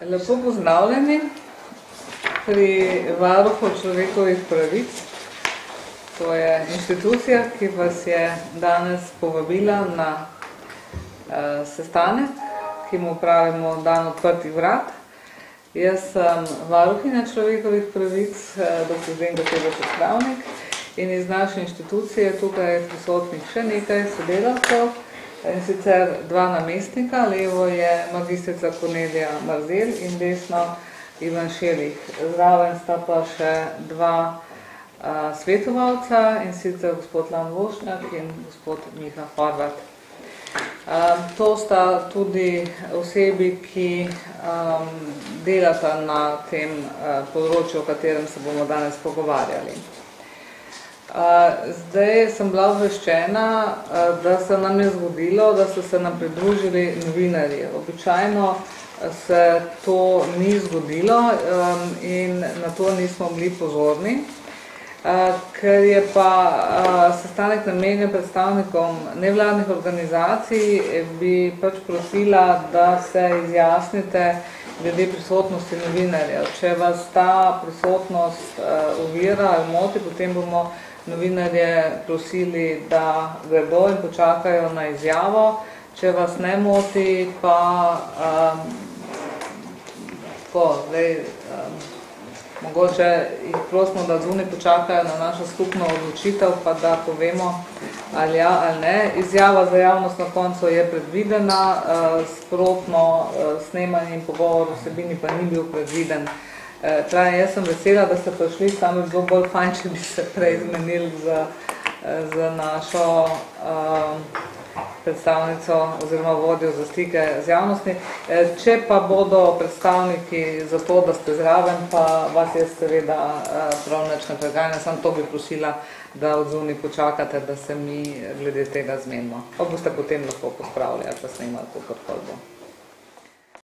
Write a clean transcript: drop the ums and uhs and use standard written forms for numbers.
Lepo pozdravljeni pri Varuhu človekovih pravic. To je inštitucija, ki vas je danes povabila na sestanek, ki mu pravimo Dan odprtih vrat. Jaz sem varuhinja človekovih pravic, dr. Zdenka Travnik, in iz naše inštitucije tukaj je prisotnih še nekaj sodelavcev, in sicer dva namestnika, levo je magistrica Kornelija Marzel in desno Ivan Šelih. Zraven sta pa še dva svetovalca, in sicer gospod Lan Vošnjak in gospod Miha Horvat. To sta tudi osebi, ki delata na tem področju, o katerem se bomo danes pogovarjali. Zdaj sem bila obveščena, da se nam je zgodilo, da so se nam pridružili novinarji. Običajno se to ni zgodilo in na to nismo bili pozorni. Ker je pa sestanek namenjen predstavnikom nevladnih organizacij, bi pač prosila, da se izjasnite glede prisotnosti novinarjev. Če vas ta prisotnost ovira ali moti, potem bomo novinarje prosili, da gredo in počakajo na izjavo. Če vas ne moti, pa mogoče jih prosimo, da zunaj počakajo na našo skupno odločitev, pa da povemo ali ja ali ne. Izjava za javnost na koncu je predvidena, sprotno snemanje in pogovor vsebini pa ni bil predviden. Jaz sem vesela, da ste prišli, samo bi bilo bolj fajn, če bi se prej zmenili z našo predstavnico oziroma vodjo za stike z javnostmi. Če pa bodo predstavniki za to, da ste zraven, pa vas jaz seveda prav nič ne preganjam, samo to bi prosila, da od zunaj počakate, da se mi glede tega zmenimo. Pa boste potem lahko pospravili ali pa snemali, kakorkoli bo.